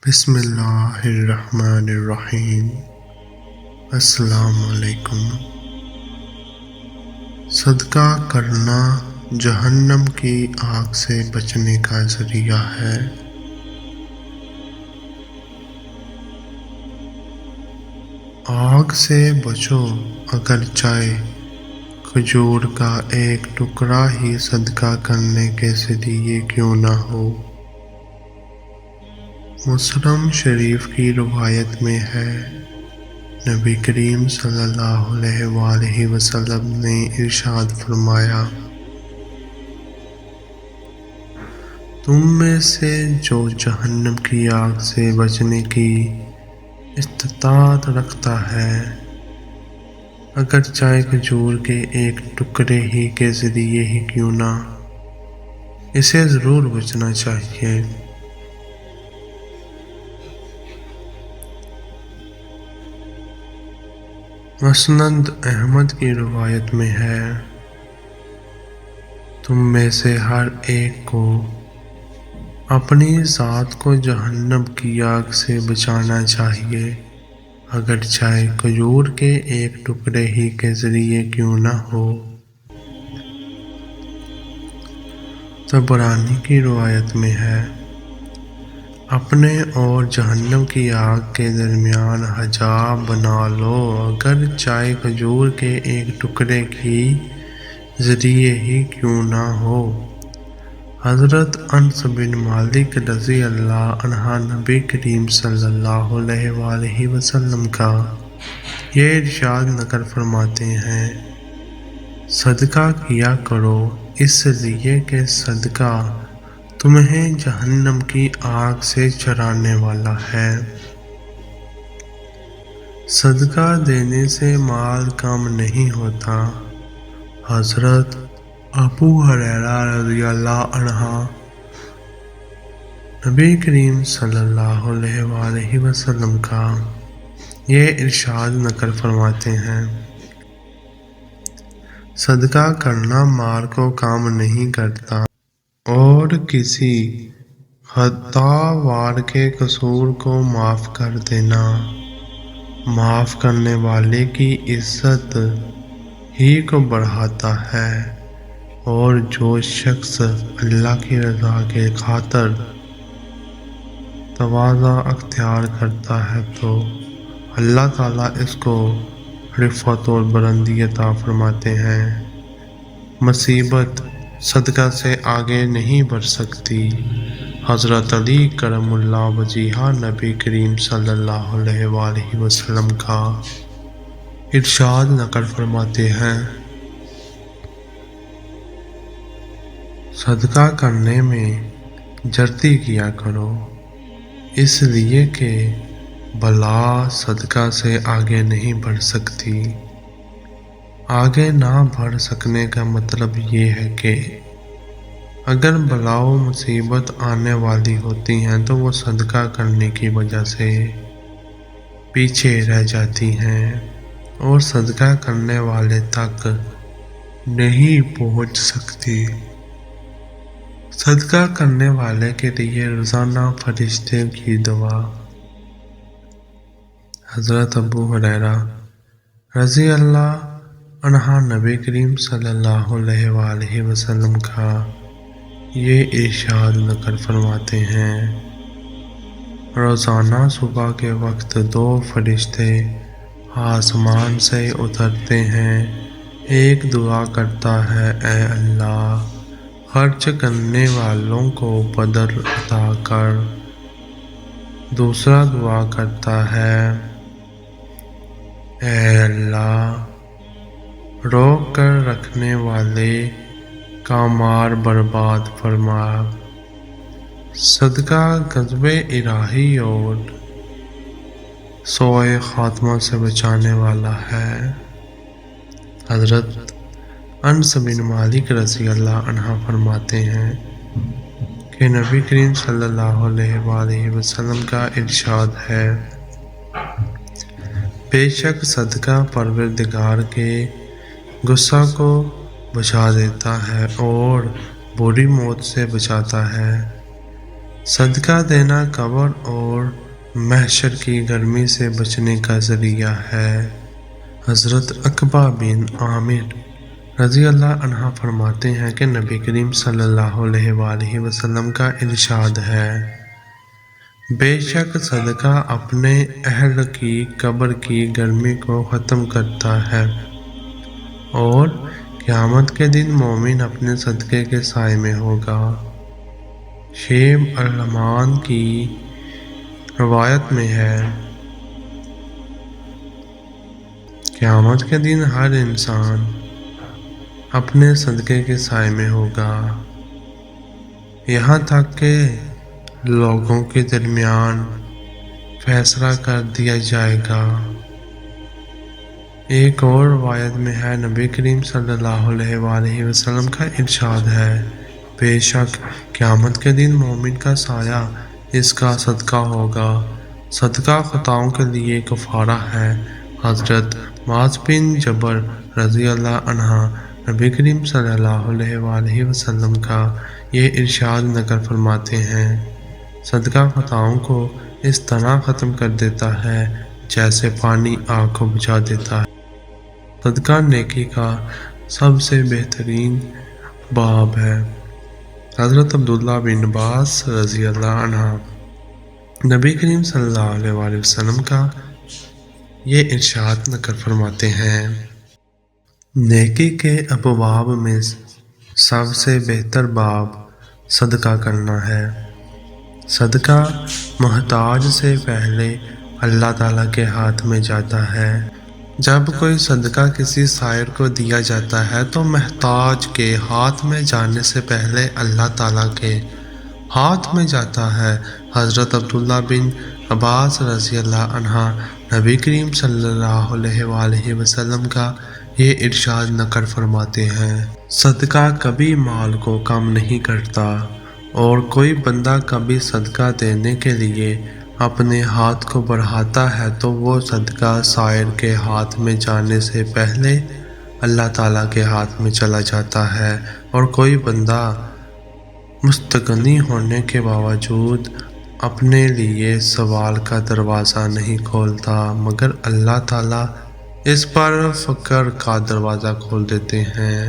بسم اللہ الرحمن الرحیم۔ السلام علیکم۔ صدقہ کرنا جہنم کی آگ سے بچنے کا ذریعہ ہے۔ آگ سے بچو اگر چاہے کھجور کا ایک ٹکڑا ہی صدقہ کرنے کے ذریعے کیوں نہ ہو۔ مسلم شریف کی روایت میں ہے، نبی کریم صلی اللہ علیہ وآلہ وسلم نے ارشاد فرمایا، تم میں سے جو جہنم کی آگ سے بچنے کی استطاعت رکھتا ہے، اگر چاہے کھجور کے ایک ٹکڑے ہی کے ذریعے ہی کیوں نہ، اسے ضرور بچنا چاہیے۔ مسند احمد کی روایت میں ہے، تم میں سے ہر ایک کو اپنی ذات کو جہنم کی آگ سے بچانا چاہیے، اگر چاہے کھجور کے ایک ٹکڑے ہی کے ذریعے کیوں نہ ہو۔ طبرانی کی روایت میں ہے، اپنے اور جہنم کی آگ کے درمیان حجاب بنا لو، اگر چاہے کھجور کے ایک ٹکڑے کے ذریعے ہی کیوں نہ ہو۔ حضرت انس بن مالک رضی اللہ عنہ نبی کریم صلی اللہ علیہ وآلہ وسلم کا یہ ارشاد نقل فرماتے ہیں، صدقہ کیا کرو اس لیے کہ صدقہ تمہیں جہنم کی آگ سے چھڑانے والا ہے۔ صدقہ دینے سے مال کم نہیں ہوتا۔ حضرت ابو ہریرہ رضی اللہ عنہ نبی کریم صلی اللہ علیہ وآلہ وسلم کا یہ ارشاد نقل فرماتے ہیں، صدقہ کرنا مال کو کم نہیں کرتا اور کسی خطا وار کے قصور کو معاف کر دینا معاف کرنے والے کی عزت ہی کو بڑھاتا ہے، اور جو شخص اللہ کی رضا کے خاطر تواضع اختیار کرتا ہے تو اللہ تعالیٰ اس کو رفعت اور بلندی عطا فرماتے ہیں۔ مصیبت صدقہ سے آگے نہیں بڑھ سکتی۔ حضرت علی کرم اللہ وجہہ نبی کریم صلی اللہ علیہ وآلہ وسلم کا ارشاد نقل فرماتے ہیں، صدقہ کرنے میں جلدی کیا کرو، اس لیے کہ بلا صدقہ سے آگے نہیں بڑھ سکتی۔ آگے نہ بڑھ سکنے کا مطلب یہ ہے کہ اگر بلا و مصیبت آنے والی ہوتی ہیں تو وہ صدقہ کرنے کی وجہ سے پیچھے رہ جاتی ہیں اور صدقہ کرنے والے تک نہیں پہنچ سکتی۔ صدقہ کرنے والے کے لیے روزانہ فرشتے کی دعا۔ حضرت ابو ہریرہ رضی اللہ عنہ نبی کریم صلی اللہ علیہ وآلہ وسلم کا یہ ارشاد نقل فرماتے ہیں، روزانہ صبح کے وقت دو فرشتے آسمان سے اترتے ہیں، ایک دعا کرتا ہے، اے اللہ خرچ کرنے والوں کو بدر عطا کر، دوسرا دعا کرتا ہے، اے اللہ روک کر رکھنے والے کا مار برباد فرما۔ صدقہ غضب الہی اور سوء خاتمہ سے بچانے والا ہے۔ حضرت انس بن مالک رضی اللہ عنہ فرماتے ہیں کہ نبی کریم صلی اللہ علیہ وآلہ وسلم کا ارشاد ہے، بے شک صدقہ پروردگار کے غصہ کو بچا دیتا ہے اور بری موت سے بچاتا ہے۔ صدقہ دینا قبر اور محشر کی گرمی سے بچنے کا ذریعہ ہے۔ حضرت عقبہ بن عامر رضی اللہ عنہ فرماتے ہیں کہ نبی کریم صلی اللہ علیہ وآلہ وسلم کا ارشاد ہے، بے شک صدقہ اپنے اہل کی قبر کی گرمی کو ختم کرتا ہے اور قیامت کے دن مومن اپنے صدقے کے سائے میں ہوگا۔ شیب الرحمان کی روایت میں ہے، قیامت کے دن ہر انسان اپنے صدقے کے سائے میں ہوگا، یہاں تک کہ لوگوں کے درمیان فیصلہ کر دیا جائے گا۔ ایک اور روایت میں ہے، نبی کریم صلی اللہ علیہ وآلہ وسلم کا ارشاد ہے، بے شک قیامت کے دن مومن کا سایہ اس کا صدقہ ہوگا۔ صدقہ خطاؤں کے لیے کفارہ ہے۔ حضرت معاذ بن جبل رضی اللہ عنہ نبی کریم صلی اللہ علیہ وآلہ وسلم کا یہ ارشاد نقل فرماتے ہیں، صدقہ خطاؤں کو اس طرح ختم کر دیتا ہے جیسے پانی آگ کو بجھا دیتا ہے۔ صدقہ نیکی کا سب سے بہترین باب ہے۔ حضرت عبداللہ بن عباس رضی اللہ عنہ نبی کریم صلی اللہ علیہ وآلہ وسلم کا یہ ارشاد نقل فرماتے ہیں، نیکی کے ابواب میں سب سے بہتر باب صدقہ کرنا ہے۔ صدقہ محتاج سے پہلے اللہ تعالیٰ کے ہاتھ میں جاتا ہے۔ جب کوئی صدقہ کسی سائر کو دیا جاتا ہے تو محتاج کے ہاتھ میں جانے سے پہلے اللہ تعالیٰ کے ہاتھ میں جاتا ہے۔ حضرت عبداللہ بن عباس رضی اللہ عنہ نبی کریم صلی اللہ علیہ وآلہ وسلم کا یہ ارشاد نقل فرماتے ہیں، صدقہ کبھی مال کو کم نہیں کرتا، اور کوئی بندہ کبھی صدقہ دینے کے لیے اپنے ہاتھ کو بڑھاتا ہے تو وہ صدقہ سائر کے ہاتھ میں جانے سے پہلے اللہ تعالیٰ کے ہاتھ میں چلا جاتا ہے، اور کوئی بندہ مستغنی ہونے کے باوجود اپنے لیے سوال کا دروازہ نہیں کھولتا مگر اللہ تعالیٰ اس پر فقر کا دروازہ کھول دیتے ہیں۔